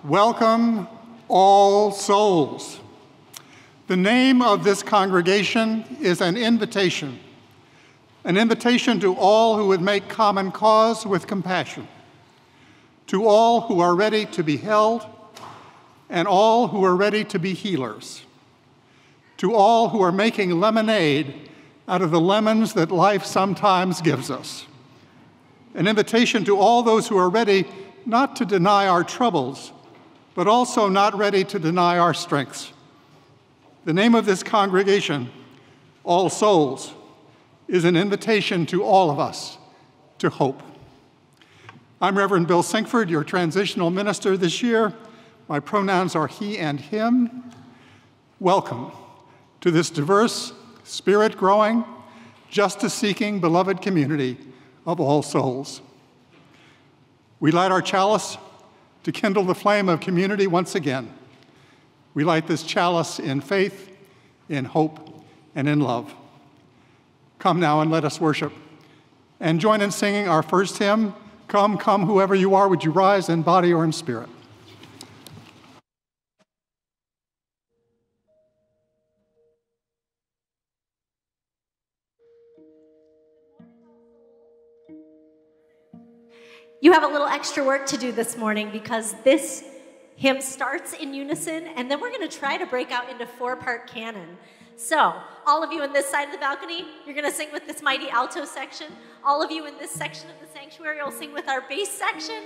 Welcome, all souls. The name of this congregation is an invitation to all who would make common cause with compassion, to all who are ready to be held, and all who are ready to be healers, to all who are making lemonade out of the lemons that life sometimes gives us. An invitation to all those who are ready not to deny our troubles, but also not ready to deny our strengths. The name of this congregation, All Souls, is an invitation to all of us to hope. I'm Reverend Bill Sinkford, your transitional minister this year. My pronouns are he and him. Welcome to this diverse, spirit-growing, justice-seeking, beloved community of all souls. We light our chalice to kindle the flame of community once again. We light this chalice in faith, in hope, and in love. Come now and let us worship. And join in singing our first hymn, Come, Come, Whoever You Are, would you rise in body or in spirit? You have a little extra work to do this morning because this hymn starts in unison, and then we're going to try to break out into four-part canon. So, all of you in this side of the balcony, you're going to sing with this mighty alto section. All of you in this section of the sanctuary will sing with our bass section.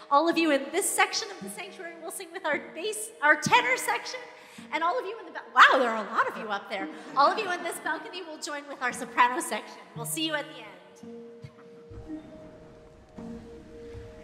All of you in this section of the sanctuary will sing with our tenor section. And all of you in the wow, there are a lot of you up there. All of you in this balcony will join with our soprano section. We'll see you at the end.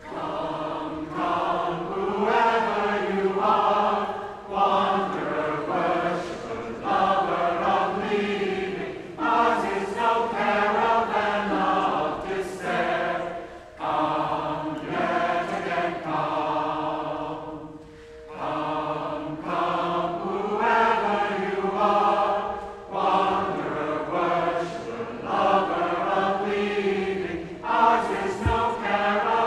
Come, come, whoever you are, wanderer, worshiper, lover of leaving, ours is no caravan of despair. Come, yet again come. Come, come, whoever you are, wanderer, worshiper, lover of leaving, ours is no caravan.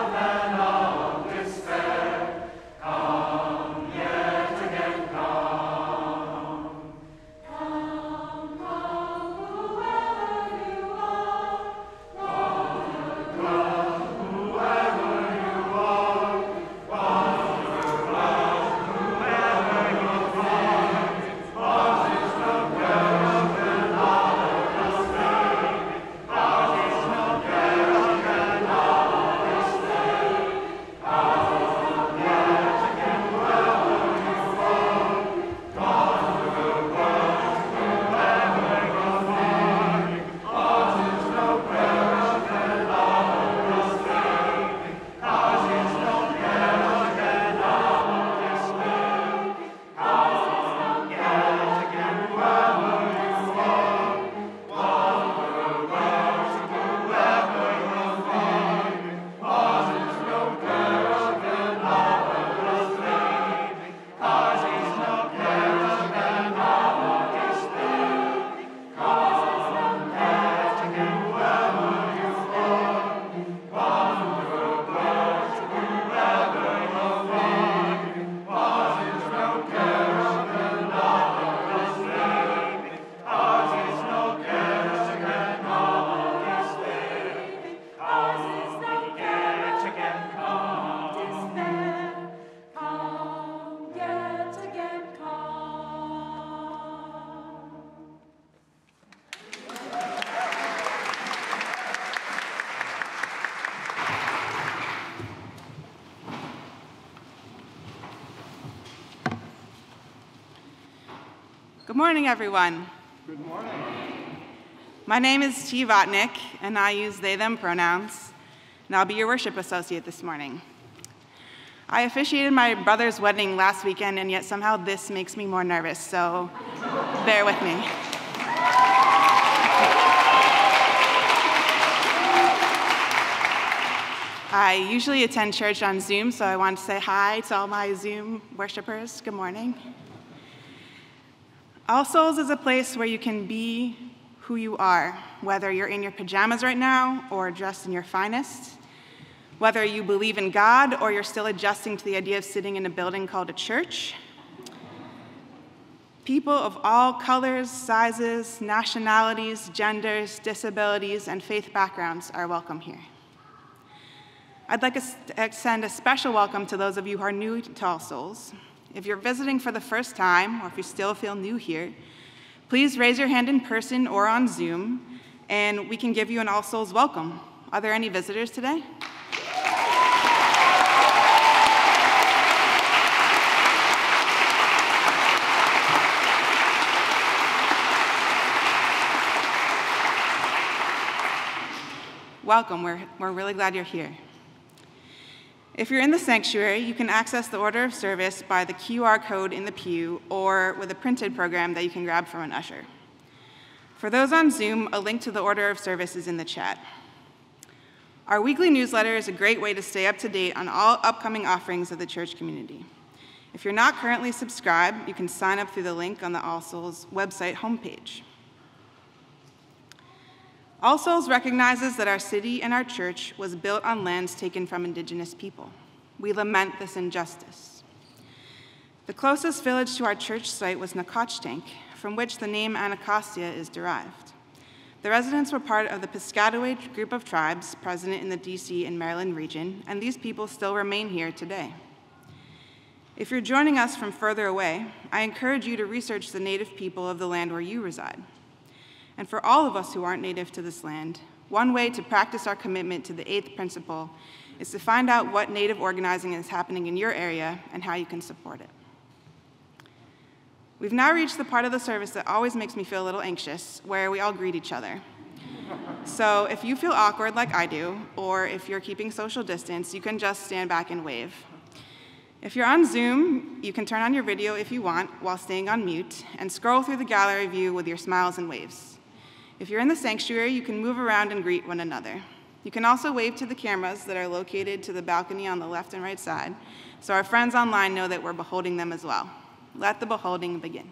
Good morning, everyone. Good morning. My name is T. Votnick, and I use they, them pronouns, and I'll be your worship associate this morning. I officiated my brother's wedding last weekend, and yet somehow this makes me more nervous, so bear with me. I usually attend church on Zoom, so I want to say hi to all my Zoom worshipers. Good morning. All Souls is a place where you can be who you are, whether you're in your pajamas right now or dressed in your finest. Whether you believe in God or you're still adjusting to the idea of sitting in a building called a church, people of all colors, sizes, nationalities, genders, disabilities, and faith backgrounds are welcome here. I'd like to extend a special welcome to those of you who are new to All Souls. If you're visiting for the first time, or if you still feel new here, please raise your hand in person or on Zoom, and we can give you an All Souls welcome. Are there any visitors today? Welcome, we're really glad you're here. If you're in the sanctuary, you can access the order of service by the QR code in the pew or with a printed program that you can grab from an usher. For those on Zoom, a link to the order of service is in the chat. Our weekly newsletter is a great way to stay up to date on all upcoming offerings of the church community. If you're not currently subscribed, you can sign up through the link on the All Souls website homepage. All Souls recognizes that our city and our church was built on lands taken from Indigenous people. We lament this injustice. The closest village to our church site was Nacotchtank, from which the name Anacostia is derived. The residents were part of the Piscataway group of tribes present in the DC and Maryland region, and these people still remain here today. If you're joining us from further away, I encourage you to research the native people of the land where you reside. And for all of us who aren't native to this land, one way to practice our commitment to the 8th principle is to find out what native organizing is happening in your area and how you can support it. We've now reached the part of the service that always makes me feel a little anxious, where we all greet each other. So if you feel awkward like I do, or if you're keeping social distance, you can just stand back and wave. If you're on Zoom, you can turn on your video if you want while staying on mute and scroll through the gallery view with your smiles and waves. If you're in the sanctuary, you can move around and greet one another. You can also wave to the cameras that are located to the balcony on the left and right side, so our friends online know that we're beholding them as well. Let the beholding begin.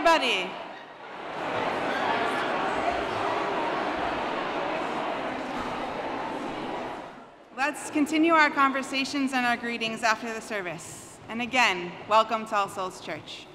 everybody. Let's continue our conversations and our greetings after the service. And again, welcome to All Souls Church.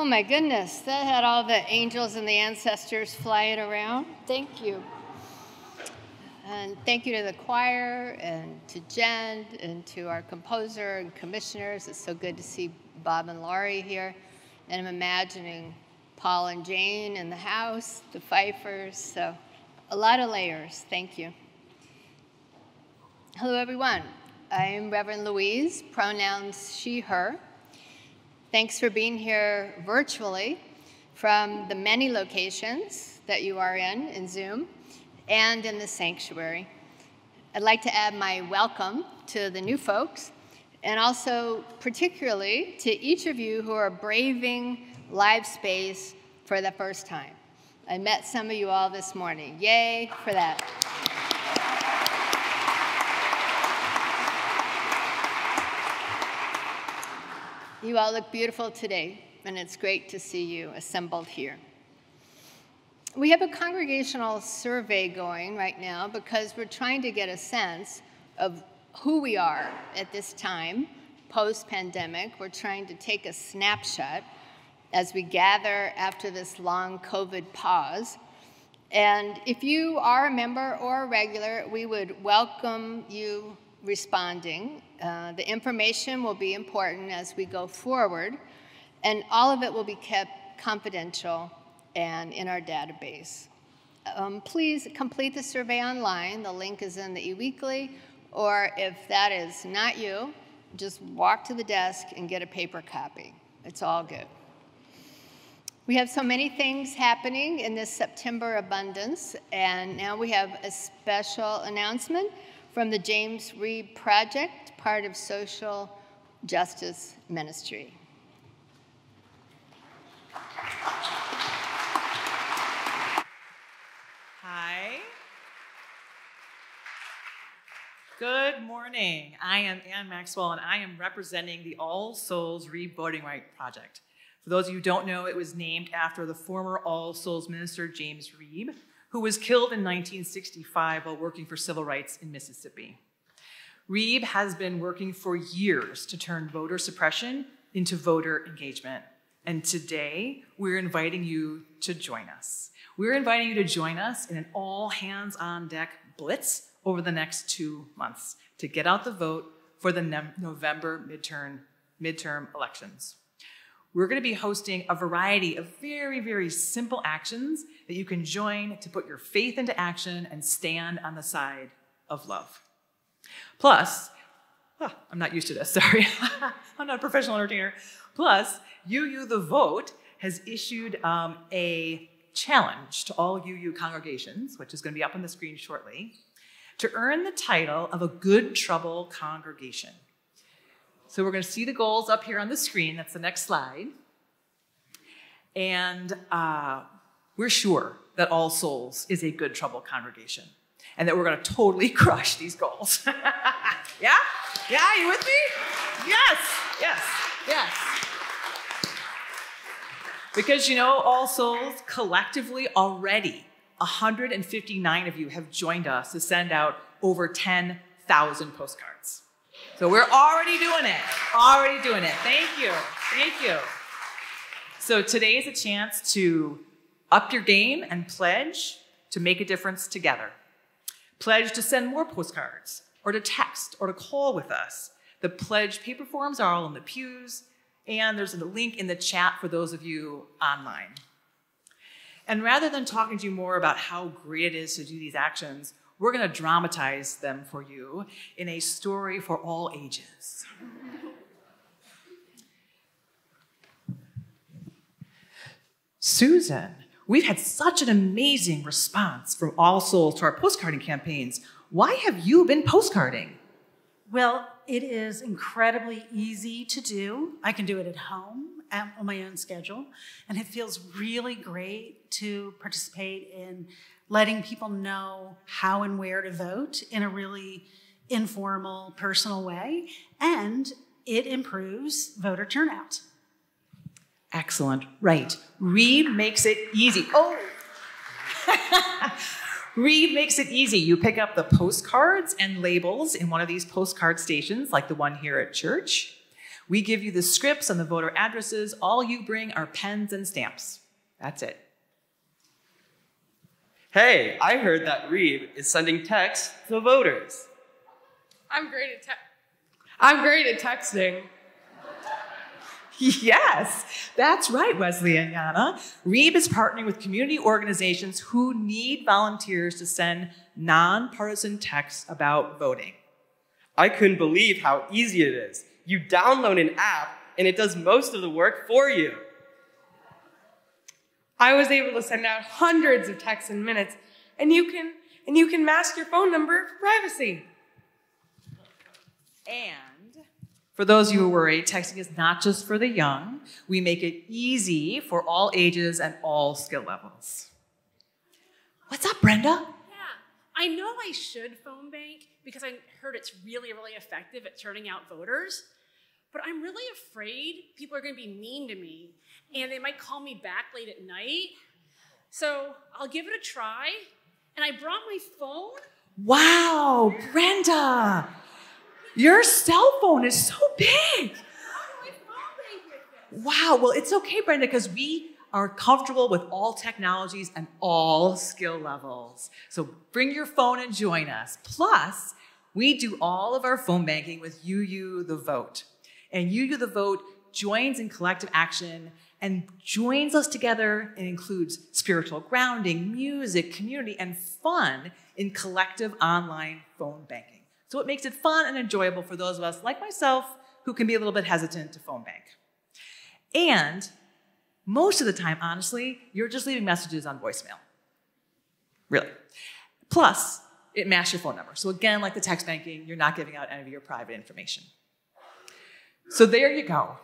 my goodness, that had all the angels and the ancestors flying around. Thank you. And thank you to the choir and to Jen and to our composer and commissioners. It's so good to see Bob and Laurie here. And I'm imagining Paul and Jane in the house, the Pfeiffers, so a lot of layers. Thank you. Hello, everyone. I'm Reverend Louise, pronouns she, her. Thanks for being here virtually from the many locations that you are in Zoom, and in the sanctuary. I'd like to add my welcome to the new folks, and also particularly to each of you who are braving live space for the first time. I met some of you all this morning. Yay for that. You all look beautiful today, and it's great to see you assembled here. We have a congregational survey going right now because we're trying to get a sense of who we are at this time, post-pandemic. We're trying to take a snapshot as we gather after this long COVID pause. And if you are a member or a regular, we would welcome you responding. The information will be important as we go forward, and all of it will be kept confidential and in our database. Please complete the survey online. The link is in the eWeekly, or if that is not you, just walk to the desk and get a paper copy. It's all good. We have so many things happening in this September abundance, and now we have a special announcement from the James Reeb Project, part of Social Justice Ministry. Hi. Good morning. I am Ann Maxwell, and I am representing the All Souls Reeb Voting Rights Project. For those of you who don't know, it was named after the former All Souls minister James Reeb, who was killed in 1965 while working for civil rights in Mississippi. Reeb has been working for years to turn voter suppression into voter engagement. And today, we're inviting you to join us. We're inviting you to join us in an all-hands-on-deck blitz over the next 2 months to get out the vote for the November midterm elections. We're going to be hosting a variety of very, very simple actions that you can join to put your faith into action and stand on the side of love. Plus, I'm not used to this, sorry. I'm not a professional entertainer. Plus, UU The Vote has issued a challenge to all UU congregations, which is going to be up on the screen shortly, to earn the title of a Good Trouble congregation. So we're going to see the goals up here on the screen. That's the next slide. And we're sure that All Souls is a Good Trouble congregation and that we're going to totally crush these goals. Yeah? Yeah, you with me? Yes, yes, yes. Because, you know, All Souls collectively already, 159 of you have joined us to send out over 10,000 postcards. So we're already doing it, Thank you, thank you. So today is a chance to up your game and pledge to make a difference together. Pledge to send more postcards, or to text, or to call with us. The pledge paper forms are all in the pews, and there's a link in the chat for those of you online. And rather than talking to you more about how great it is to do these actions, we're going to dramatize them for you in a story for all ages. Susan, we've had such an amazing response from All Souls to our postcarding campaigns. Why have you been postcarding? Well, it is incredibly easy to do. I can do it at home on my own schedule, and it feels really great to participate in letting people know how and where to vote in a really informal, personal way, and it improves voter turnout. Excellent, right. Reeb makes it easy. Oh! Reeb makes it easy. You pick up the postcards and labels in one of these postcard stations, like the one here at church. We give you the scripts and the voter addresses. All you bring are pens and stamps. That's it. Hey, I heard that Reeb is sending texts to voters. I'm great at texting. Yes, that's right, Wesley and Yana. Reeb is partnering with community organizations who need volunteers to send nonpartisan texts about voting. I couldn't believe how easy it is. You download an app and it does most of the work for you. I was able to send out hundreds of texts in minutes, and you can mask your phone number for privacy. And for those of you who are worried, texting is not just for the young. We make it easy for all ages and all skill levels. What's up, Brenda? Yeah, I know I should phone bank because I heard it's really, really effective at turning out voters, but I'm really afraid people are going to be mean to me and they might call me back late at night. So I'll give it a try, and I brought my phone. Wow, Brenda! Your cell phone is so big. Wow, well, it's okay, Brenda, because we are comfortable with all technologies and all skill levels. So bring your phone and join us. Plus, we do all of our phone banking with UU The Vote. And UU The Vote joins in collective action and joins us together and includes spiritual grounding, music, community, and fun in collective online phone banking. So it makes it fun and enjoyable for those of us, like myself, who can be a little bit hesitant to phone bank. And most of the time, honestly, you're just leaving messages on voicemail. Really. Plus, it masks your phone number. So again, like the text banking, you're not giving out any of your private information. So there you go.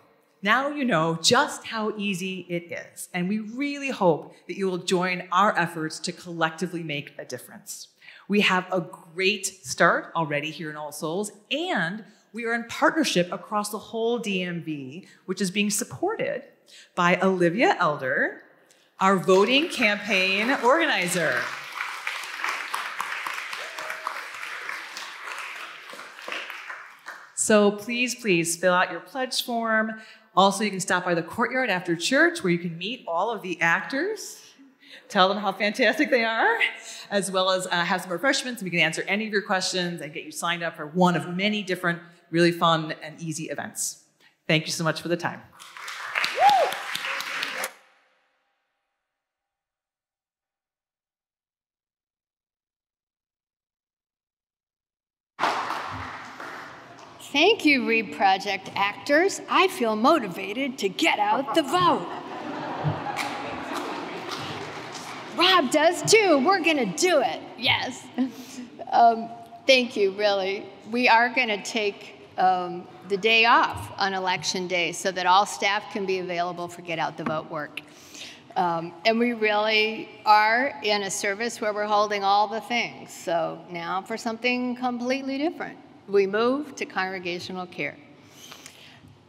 Now you know just how easy it is. And we really hope that you will join our efforts to collectively make a difference. We have a great start already here in All Souls, and we are in partnership across the whole DMV, which is being supported by Olivia Elder, our voting campaign organizer. So please, please fill out your pledge form. Also, you can stop by the courtyard after church where you can meet all of the actors. Tell them how fantastic they are, as well as have some refreshments. We can answer any of your questions and get you signed up for one of many different really fun and easy events. Thank you so much for the time. Thank you, Reeb Project actors. I feel motivated to get out the vote. Rob does too. We're going to do it. Yes. Thank you, really. We are going to take the day off on Election Day so that all staff can be available for get out the vote work. And we really are in a service where we're holding all the things. So now for something completely different. We move to congregational care.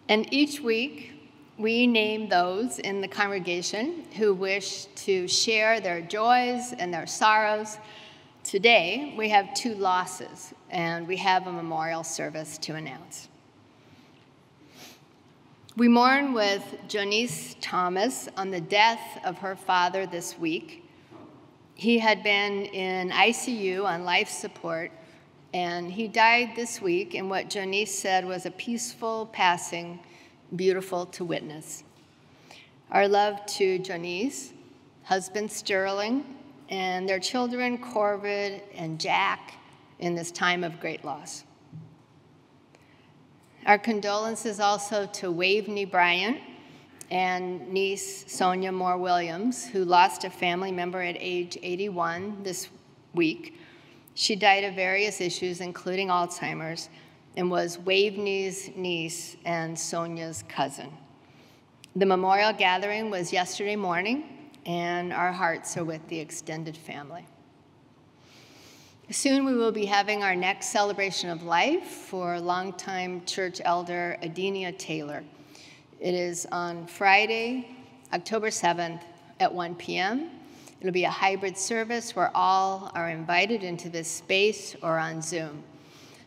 And each week, we name those in the congregation who wish to share their joys and their sorrows. Today, we have 2 losses, and we have a memorial service to announce. We mourn with Jonice Thomas on the death of her father this week. He had been in ICU on life support, and he died this week in what Jonice said was a peaceful passing, beautiful to witness. Our love to Jonice, husband Sterling, and their children Corvid and Jack in this time of great loss. Our condolences also to Waveney Bryant and niece Sonia Moore Williams, who lost a family member at age 81 this week. She died of various issues, including Alzheimer's, and was Waveney's niece and Sonia's cousin. The memorial gathering was yesterday morning, and our hearts are with the extended family. Soon we will be having our next celebration of life for longtime church elder Adenia Taylor. It is on Friday, October 7th at 1 p.m. It'll be a hybrid service where all are invited into this space or on Zoom.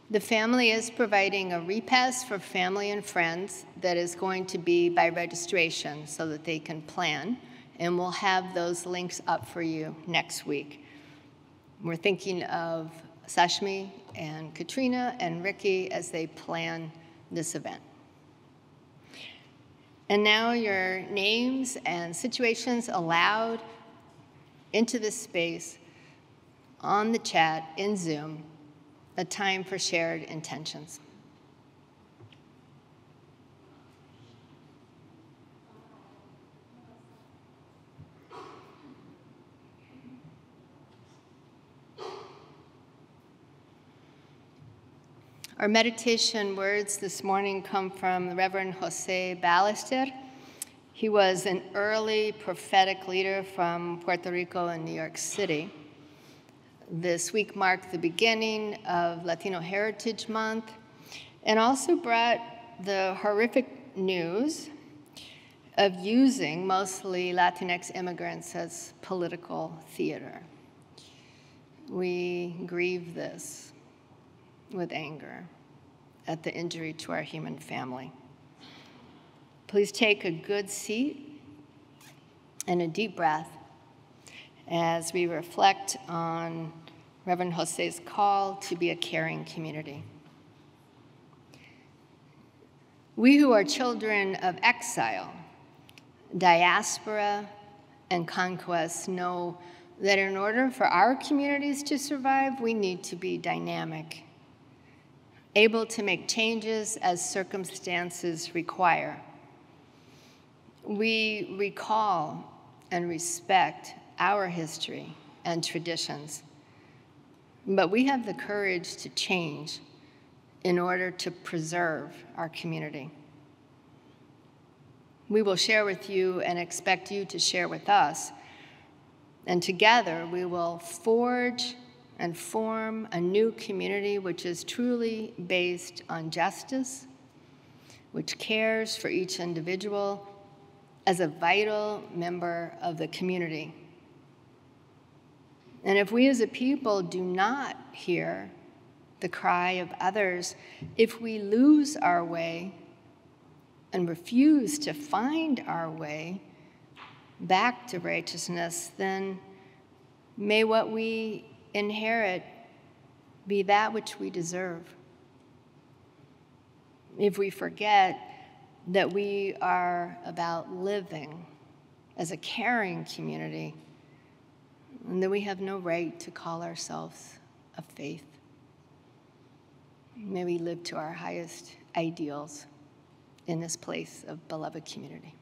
The family is providing a repast for family and friends that is going to be by registration so that they can plan, and we'll have those links up for you next week. We're thinking of Sashmi and Katrina and Ricky as they plan this event. And now your names and situations allowed into this space on the chat in Zoom, a time for shared intentions. Our meditation words this morning come from the Reverend Jose Ballester. He was an early prophetic leader from Puerto Rico and New York City. This week marked the beginning of Latino Heritage Month and also brought the horrific news of using mostly Latinx immigrants as political theater. We grieve this with anger at the injury to our human family. Please take a good seat and a deep breath as we reflect on Reverend Jose's call to be a caring community. We who are children of exile, diaspora, and conquest know that in order for our communities to survive, we need to be dynamic, able to make changes as circumstances require. We recall and respect our history and traditions, but we have the courage to change in order to preserve our community. We will share with you and expect you to share with us, and together we will forge and form a new community which is truly based on justice, which cares for each individual as a vital member of the community. And if we as a people do not hear the cry of others, if we lose our way and refuse to find our way back to righteousness, then may what we inherit be that which we deserve. If we forget that we are about living as a caring community, and that we have no right to call ourselves of faith. May we live to our highest ideals in this place of beloved community.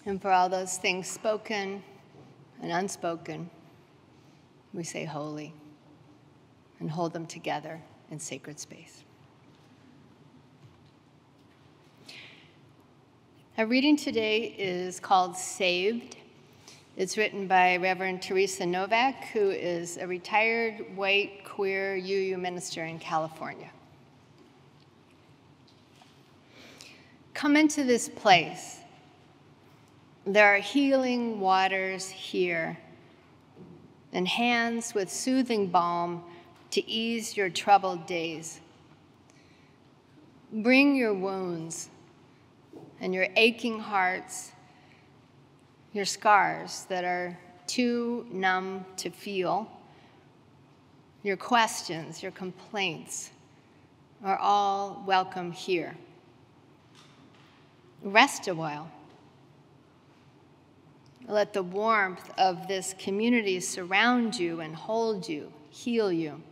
And for all those things spoken and unspoken, we say holy and hold them together in sacred space. Our reading today is called Saved. It's written by Reverend Teresa Novak, who is a retired white queer UU minister in California. Come into this place. There are healing waters here, and hands with soothing balm to ease your troubled days. Bring your wounds and your aching hearts, your scars that are too numb to feel, your questions, your complaints are all welcome here. Rest a while. Let the warmth of this community surround you and hold you, heal you.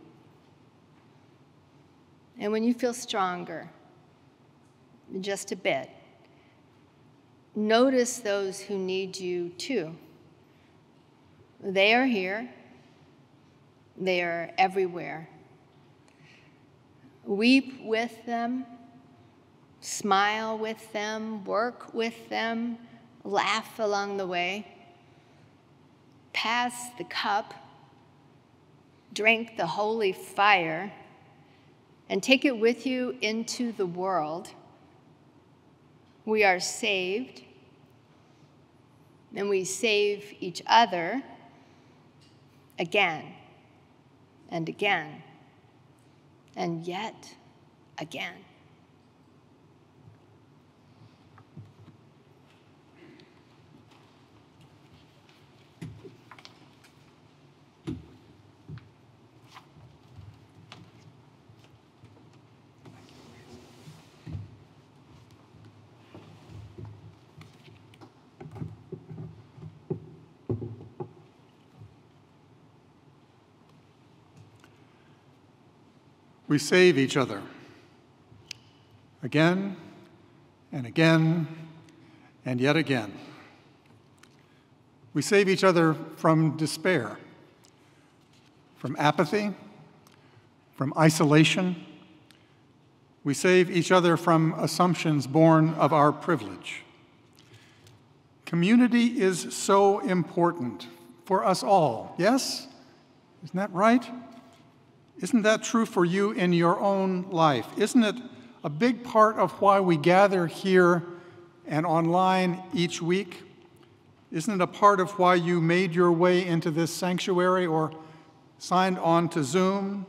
And when you feel stronger, just a bit, notice those who need you too. They are here. They are everywhere. Weep with them, smile with them, work with them, laugh along the way. Pass the cup, drink the holy fire, and take it with you into the world. We are saved, and we save each other again and again, and yet again. We save each other again and again and yet again. We save each other from despair, from apathy, from isolation. We save each other from assumptions born of our privilege. Community is so important for us all, yes? Isn't that right? Isn't that true for you in your own life? Isn't it a big part of why we gather here and online each week? Isn't it a part of why you made your way into this sanctuary or signed on to Zoom?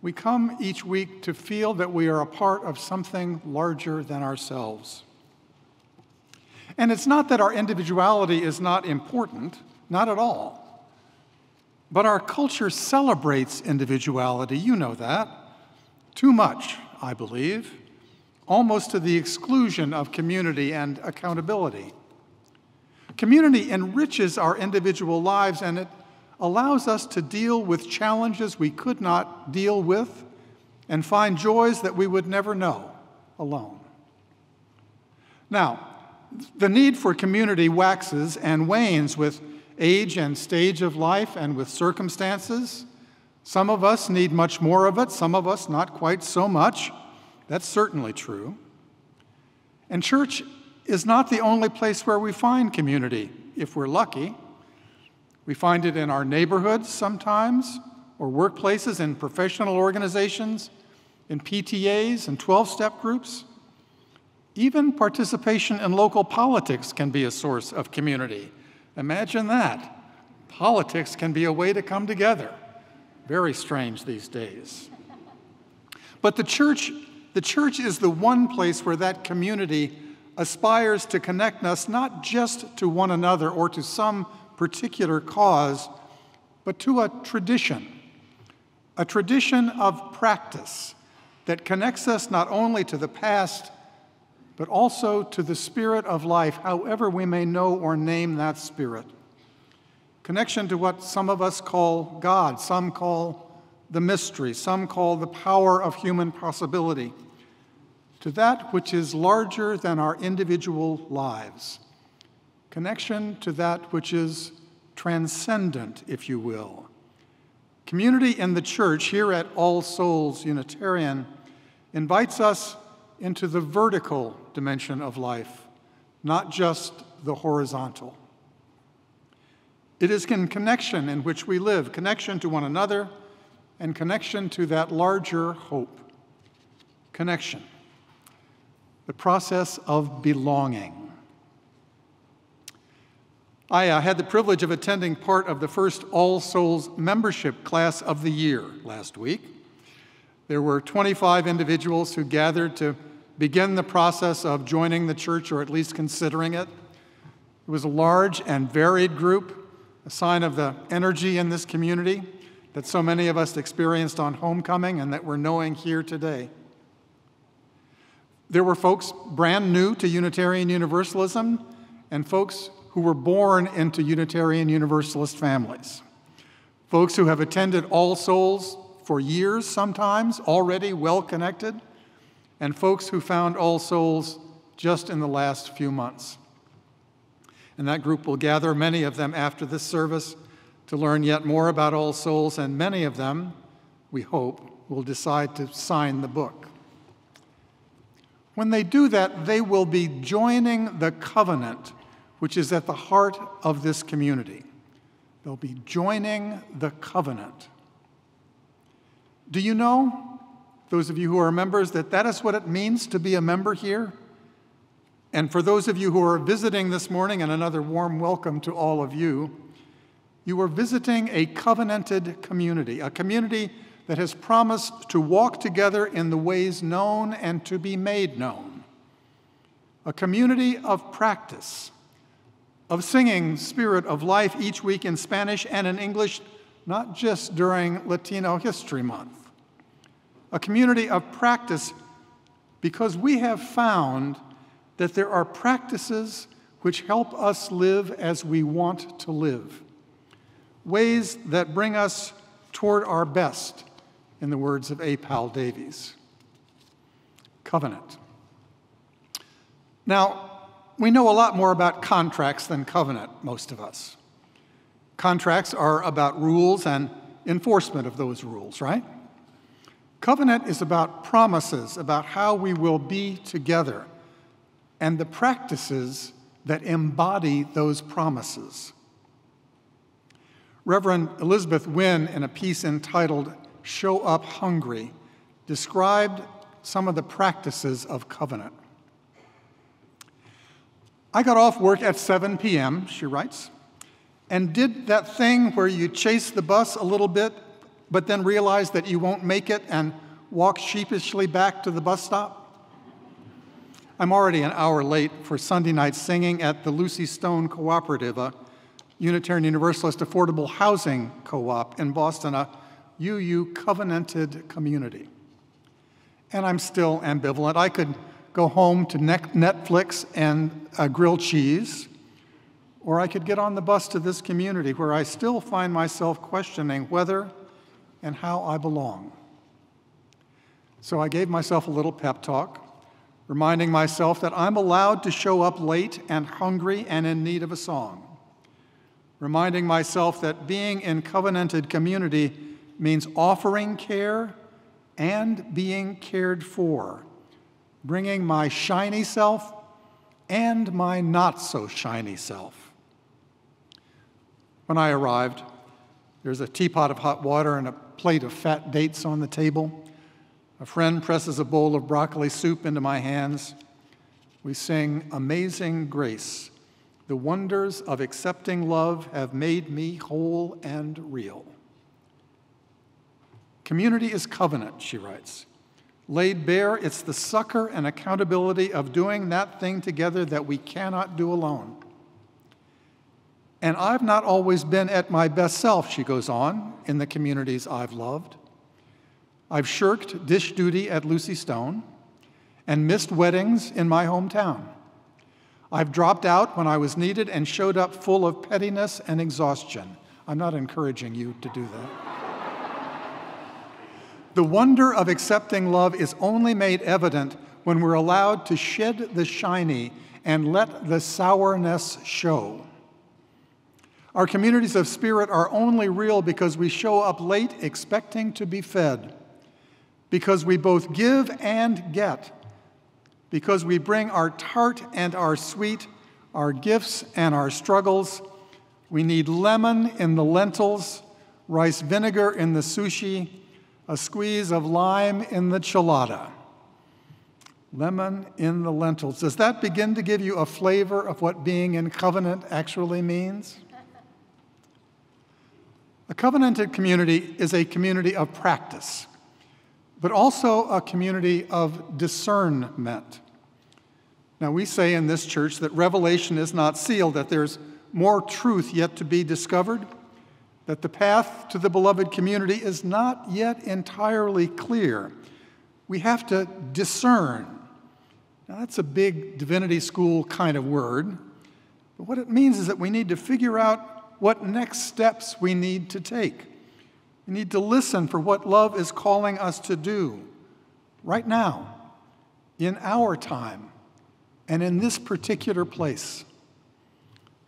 We come each week to feel that we are a part of something larger than ourselves. And it's not that our individuality is not important, not at all. But our culture celebrates individuality, you know that, too much, I believe, almost to the exclusion of community and accountability. Community enriches our individual lives, and it allows us to deal with challenges we could not deal with and find joys that we would never know alone. Now, the need for community waxes and wanes with age and stage of life and with circumstances. Some of us need much more of it, some of us not quite so much. That's certainly true. And church is not the only place where we find community, if we're lucky. We find it in our neighborhoods sometimes, or workplaces, in professional organizations, in PTAs and 12-step groups. Even participation in local politics can be a source of community. Imagine that. Politics can be a way to come together. Very strange these days. But the church is the one place where that community aspires to connect us not just to one another or to some particular cause, but to a tradition of practice that connects us not only to the past, but also to the spirit of life, however we may know or name that spirit. Connection to what some of us call God, some call the mystery, some call the power of human possibility. to that which is larger than our individual lives, connection to that which is transcendent, if you will. Community in the church here at All Souls Unitarian invites us into the vertical dimension of life, not just the horizontal. It is in connection in which we live, connection to one another and connection to that larger hope. Connection, the process of belonging. I had the privilege of attending part of the first All Souls membership class of the year last week. There were 25 individuals who gathered to begin the process of joining the church, or at least considering it. It was a large and varied group, a sign of the energy in this community that so many of us experienced on homecoming and that we're knowing here today. There were folks brand new to Unitarian Universalism and folks who were born into Unitarian Universalist families. Folks who have attended All Souls for years sometimes, already well connected, and folks who found All Souls just in the last few months. And that group will gather, many of them after this service, to learn yet more about All Souls, and many of them, we hope, will decide to sign the book. When they do that, they will be joining the covenant which is at the heart of this community. They'll be joining the covenant. Do you know, those of you who are members, that that is what it means to be a member here? And for those of you who are visiting this morning, and another warm welcome to all of you, you are visiting a covenanted community, a community that has promised to walk together in the ways known and to be made known. A community of practice, of singing Spirit of Life each week in Spanish and in English, not just during Latino History Month. A community of practice because we have found that there are practices which help us live as we want to live, ways that bring us toward our best, in the words of A. Powell Davies. Covenant. Now, we know a lot more about contracts than covenant, most of us. Contracts are about rules and enforcement of those rules, right? Covenant is about promises, about how we will be together, and the practices that embody those promises. Reverend Elizabeth Wynn, in a piece entitled "Show Up Hungry," described some of the practices of covenant. I got off work at 7 p.m., she writes, and did that thing where you chase the bus a little bit, but then realize that you won't make it and walk sheepishly back to the bus stop. I'm already an hour late for Sunday night singing at the Lucy Stone Cooperative, a Unitarian Universalist affordable housing co-op in Boston, a UU covenanted community. And I'm still ambivalent. I could go home to Netflix and grilled cheese, or I could get on the bus to this community where I still find myself questioning whether and how I belong. So I gave myself a little pep talk, reminding myself that I'm allowed to show up late and hungry and in need of a song, reminding myself that being in covenanted community means offering care and being cared for, bringing my shiny self and my not-so-shiny self. When I arrived, there's a teapot of hot water and a plate of fat dates on the table. A friend presses a bowl of broccoli soup into my hands. We sing "Amazing Grace. The wonders of accepting love have made me whole and real." Community is covenant, she writes. Laid bare, it's the succor and accountability of doing that thing together that we cannot do alone. And I've not always been at my best self, she goes on, in the communities I've loved. I've shirked dish duty at Lucy Stone and missed weddings in my hometown. I've dropped out when I was needed and showed up full of pettiness and exhaustion. I'm not encouraging you to do that. The wonder of accepting love is only made evident when we're allowed to shed the shiny and let the sourness show. Our communities of spirit are only real because we show up late expecting to be fed, because we both give and get, because we bring our tart and our sweet, our gifts and our struggles. We need lemon in the lentils, rice vinegar in the sushi, a squeeze of lime in the chilada. Lemon in the lentils. Does that begin to give you a flavor of what being in covenant actually means? A covenanted community is a community of practice, but also a community of discernment. Now, we say in this church that revelation is not sealed, that there's more truth yet to be discovered, that the path to the beloved community is not yet entirely clear. We have to discern. Now, that's a big divinity school kind of word, but what it means is that we need to figure out what next steps we need to take. We need to listen for what love is calling us to do right now, in our time, and in this particular place.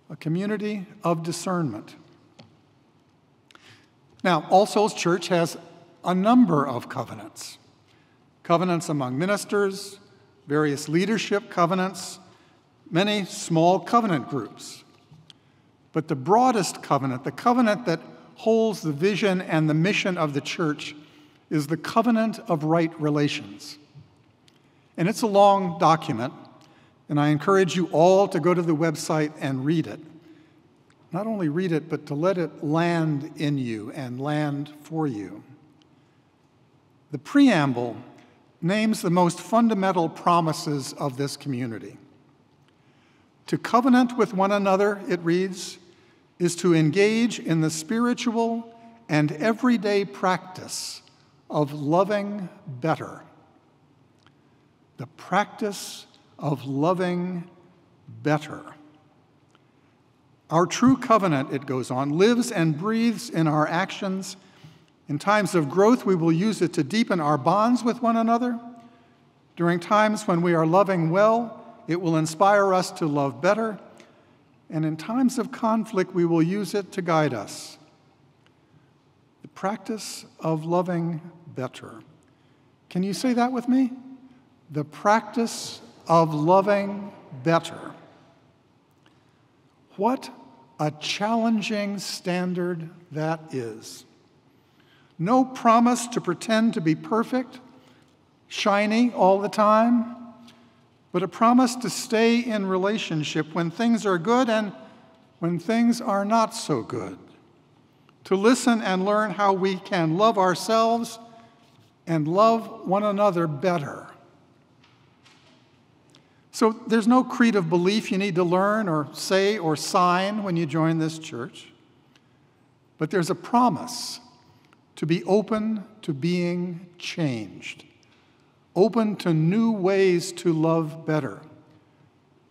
A community of discernment. Now, All Souls Church has a number of covenants. Covenants among ministers, various leadership covenants, many small covenant groups. But the broadest covenant, the covenant that holds the vision and the mission of the church, is the covenant of right relations. And it's a long document, and I encourage you all to go to the website and read it. Not only read it, but to let it land in you and land for you. The preamble names the most fundamental promises of this community. To covenant with one another, it reads, is to engage in the spiritual and everyday practice of loving better. The practice of loving better. Our true covenant, it goes on, lives and breathes in our actions. In times of growth, we will use it to deepen our bonds with one another. During times when we are loving well, it will inspire us to love better. And in times of conflict, we will use it to guide us. The practice of loving better. Can you say that with me? The practice of loving better. What a challenging standard that is. No promise to pretend to be perfect, shiny all the time, but a promise to stay in relationship when things are good and when things are not so good. To listen and learn how we can love ourselves and love one another better. So there's no creed of belief you need to learn or say or sign when you join this church, but there's a promise to be open to being changed. Open to new ways to love better.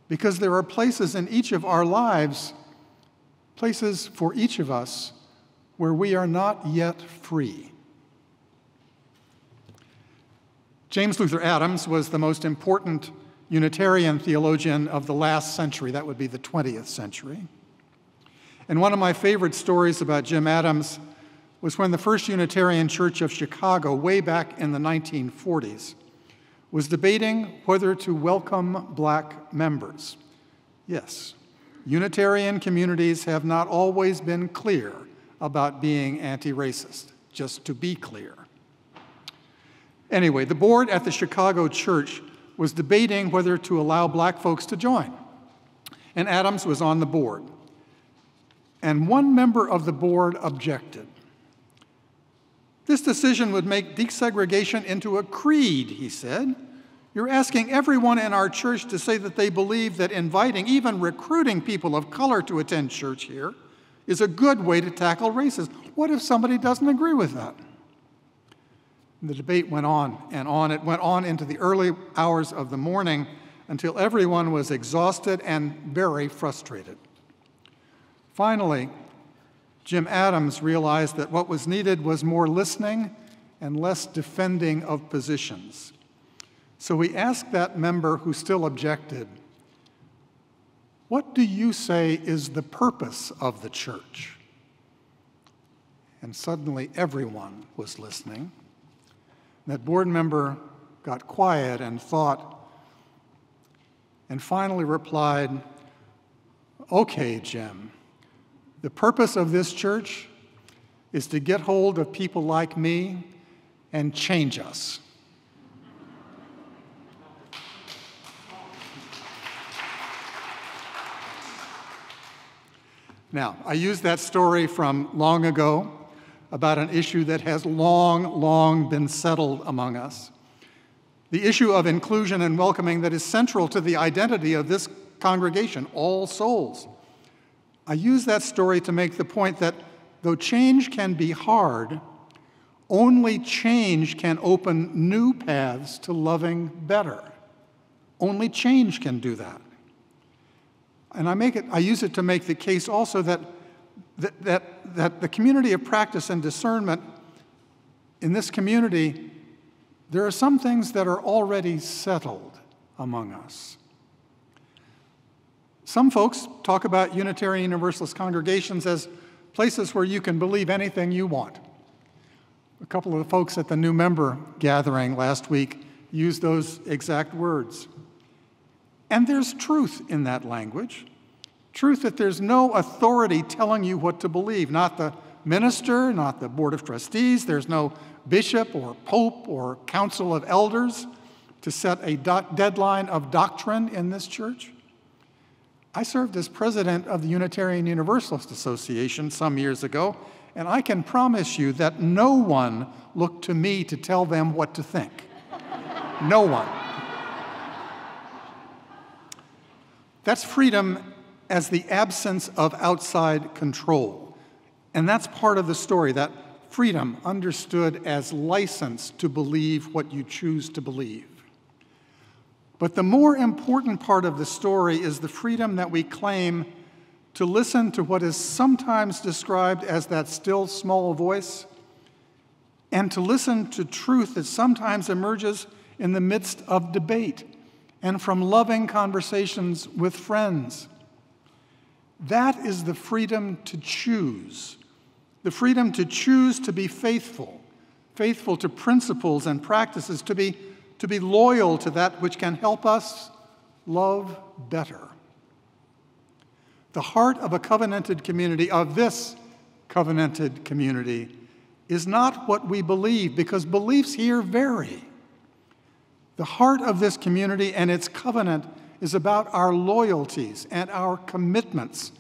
Because there are places in each of our lives, places for each of us, where we are not yet free. James Luther Adams was the most important Unitarian theologian of the last century. That would be the 20th century. And one of my favorite stories about Jim Adams was when the First Unitarian Church of Chicago, way back in the 1940s, was debating whether to welcome black members. Yes, Unitarian communities have not always been clear about being anti-racist, just to be clear. Anyway, the board at the Chicago church was debating whether to allow black folks to join, and Adams was on the board. And one member of the board objected. This decision would make desegregation into a creed, he said. You're asking everyone in our church to say that they believe that inviting, even recruiting people of color to attend church here is a good way to tackle racism. What if somebody doesn't agree with that? And the debate went on and on. It went on into the early hours of the morning until everyone was exhausted and very frustrated. Finally, Jim Adams realized that what was needed was more listening and less defending of positions. So So we asked that member who still objected, "What do you say is the purpose of the church?" And suddenly everyone was listening. That board member got quiet and thought, and finally replied, "Okay, Jim, the purpose of this church is to get hold of people like me and change us." Now, I used that story from long ago about an issue that has long been settled among us. The issue of inclusion and welcoming that is central to the identity of this congregation, All Souls. I use that story to make the point that though change can be hard, only change can open new paths to loving better. Only change can do that. And I use it to make the case also that the community of practice and discernment, in this community, there are some things that are already settled among us. Some folks talk about Unitarian Universalist congregations as places where you can believe anything you want. A couple of the folks at the new member gathering last week used those exact words. And there's truth in that language. Truth that there's no authority telling you what to believe, not the minister, not the board of trustees. There's no bishop or pope or council of elders to set a deadline of doctrine in this church. I served as president of the Unitarian Universalist Association some years ago, and I can promise you that no one looked to me to tell them what to think. No one. That's freedom as the absence of outside control. And that's part of the story, that freedom understood as license to believe what you choose to believe. But the more important part of the story is the freedom that we claim to listen to what is sometimes described as that still small voice, and to listen to truth that sometimes emerges in the midst of debate and from loving conversations with friends. That is the freedom to choose. The freedom to choose to be faithful, faithful to principles and practices, to be loyal to that which can help us love better. The heart of a covenanted community, of this covenanted community, is not what we believe, because beliefs here vary. The heart of this community and its covenant is about our loyalties and our commitments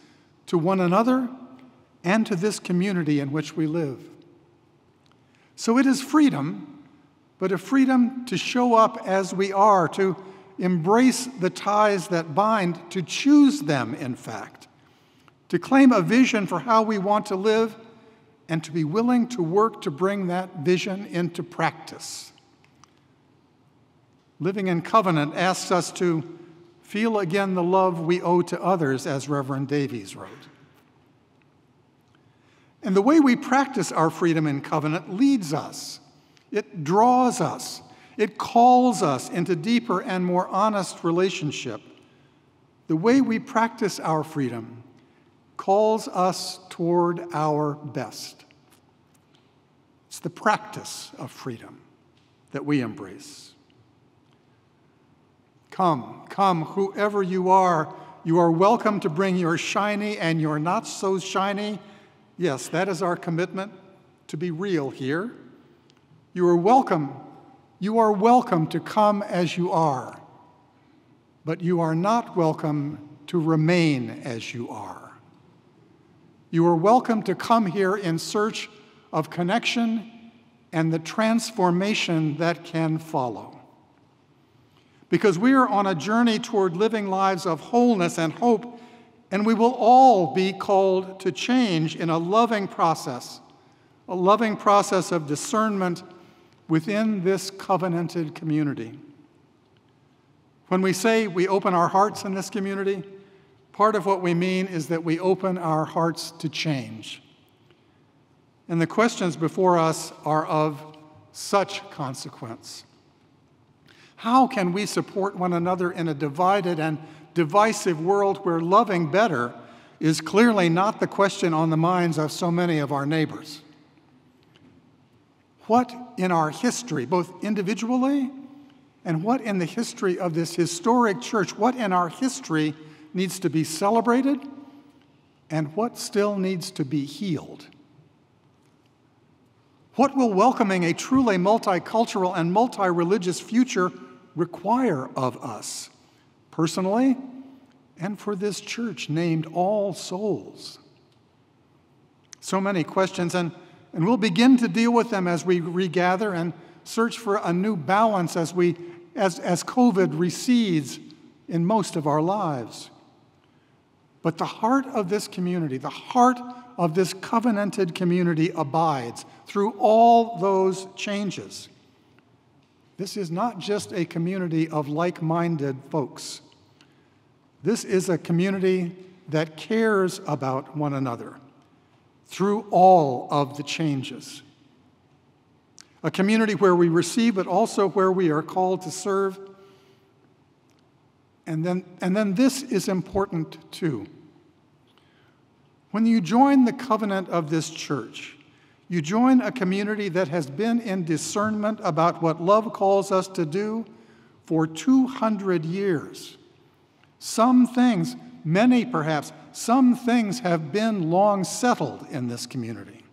to one another and to this community in which we live. So it is freedom, but a freedom to show up as we are, to embrace the ties that bind, to choose them, in fact, to claim a vision for how we want to live, and to be willing to work to bring that vision into practice. Living in covenant asks us to feel again the love we owe to others, as Reverend Davies wrote. And the way we practice our freedom in covenant leads us. It draws us. It calls us into deeper and more honest relationship. The way we practice our freedom calls us toward our best. It's the practice of freedom that we embrace. Come, come, whoever you are welcome to bring your shiny and your not so shiny. Yes, that is our commitment to be real here. You are welcome to come as you are, but you are not welcome to remain as you are. You are welcome to come here in search of connection and the transformation that can follow. Because we are on a journey toward living lives of wholeness and hope, and we will all be called to change in a loving process of discernment within this covenanted community. When we say we open our hearts in this community, part of what we mean is that we open our hearts to change. And the questions before us are of such consequence. How can we support one another in a divided and divisive world where loving better is clearly not the question on the minds of so many of our neighbors? What in our history, both individually and what in the history of this historic church, what in our history needs to be celebrated and what still needs to be healed? What will welcoming a truly multicultural and multi-religious future require of us, personally, and for this church named All Souls? So many questions, and we'll begin to deal with them as we regather and search for a new balance as COVID recedes in most of our lives. But the heart of this community, the heart of this covenanted community abides through all those changes. This is not just a community of like-minded folks. This is a community that cares about one another through all of the changes. A community where we receive, but also where we are called to serve. And then this is important too. When you join the covenant of this church, you join a community that has been in discernment about what love calls us to do for 200 years. Some things, many perhaps, some things have been long settled in this community.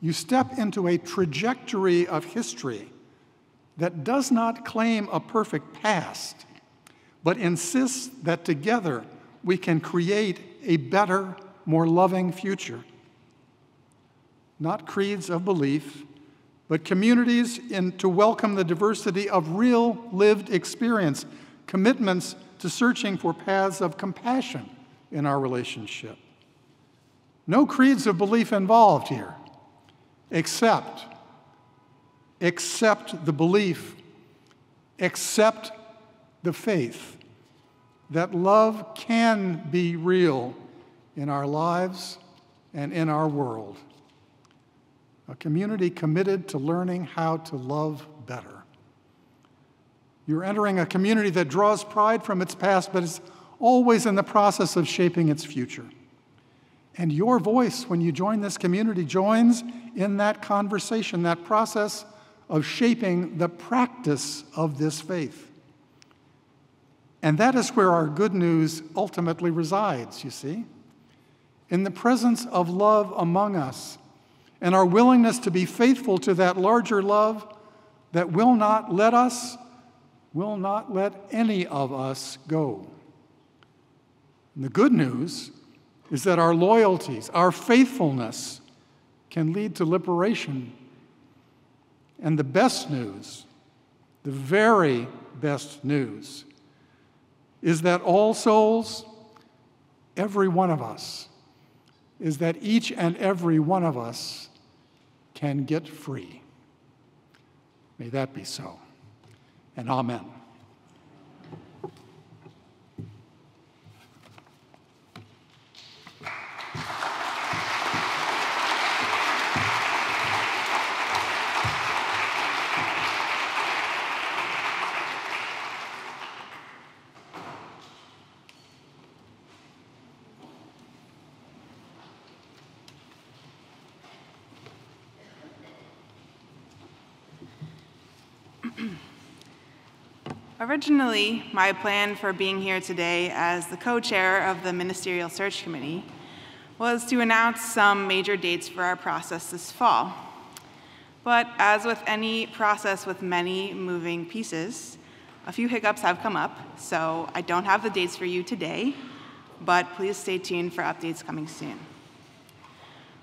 You step into a trajectory of history that does not claim a perfect past, but insists that together we can create a better, more loving future. Not creeds of belief, but communities to welcome the diversity of real lived experience, commitments to searching for paths of compassion in our relationship. No creeds of belief involved here, except the belief, except the faith that love can be real in our lives and in our world. A community committed to learning how to love better. You're entering a community that draws pride from its past, but is always in the process of shaping its future. And your voice, when you join this community, joins in that conversation, that process of shaping the practice of this faith. And that is where our good news ultimately resides, you see, in the presence of love among us and our willingness to be faithful to that larger love that will not let any of us go. And the good news is that our loyalties, our faithfulness can lead to liberation. And the best news, the very best news, is that all souls, every one of us, is that each and every one of us can get free. May that be so. And amen. Originally, my plan for being here today as the co-chair of the Ministerial Search Committee was to announce some major dates for our process this fall. But as with any process with many moving pieces, a few hiccups have come up, so I don't have the dates for you today, but please stay tuned for updates coming soon.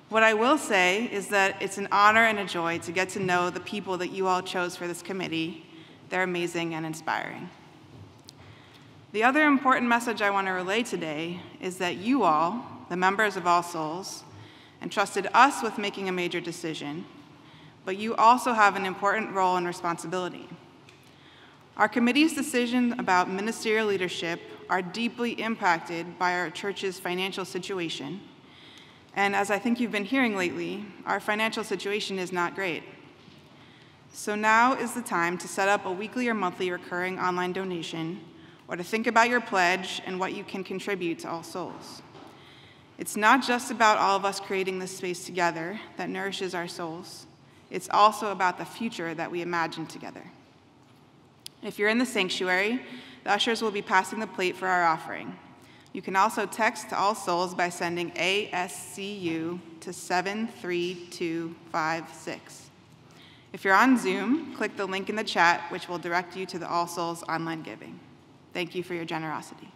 What I will say is that it's an honor and a joy to get to know the people that you all chose for this committee. They're amazing and inspiring. The other important message I want to relay today is that you all, the members of All Souls, entrusted us with making a major decision, but you also have an important role and responsibility. Our committee's decisions about ministerial leadership are deeply impacted by our church's financial situation, and as I think you've been hearing lately, our financial situation is not great. So now is the time to set up a weekly or monthly recurring online donation, or to think about your pledge and what you can contribute to All Souls. It's not just about all of us creating this space together that nourishes our souls. It's also about the future that we imagine together. If you're in the sanctuary, the ushers will be passing the plate for our offering. You can also text to All Souls by sending ASCU to 73256. If you're on Zoom, click the link in the chat, which will direct you to the All Souls online giving. Thank you for your generosity.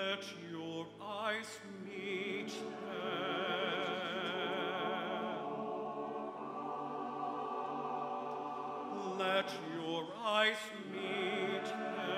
Let your eyes meet them. Let your eyes meet them.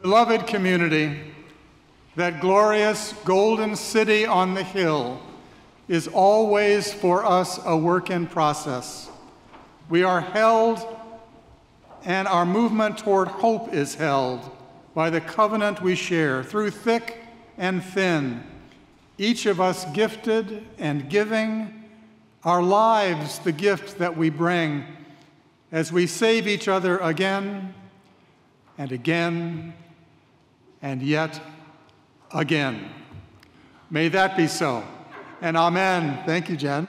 Beloved community, that glorious golden city on the hill is always for us a work in process. We are held, and our movement toward hope is held by the covenant we share through thick and thin, each of us gifted and giving, our lives the gift that we bring as we save each other again and again and yet again. May that be so. And amen. Thank you, Jen.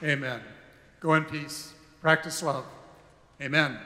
Amen. Go in peace. Practice love. Amen.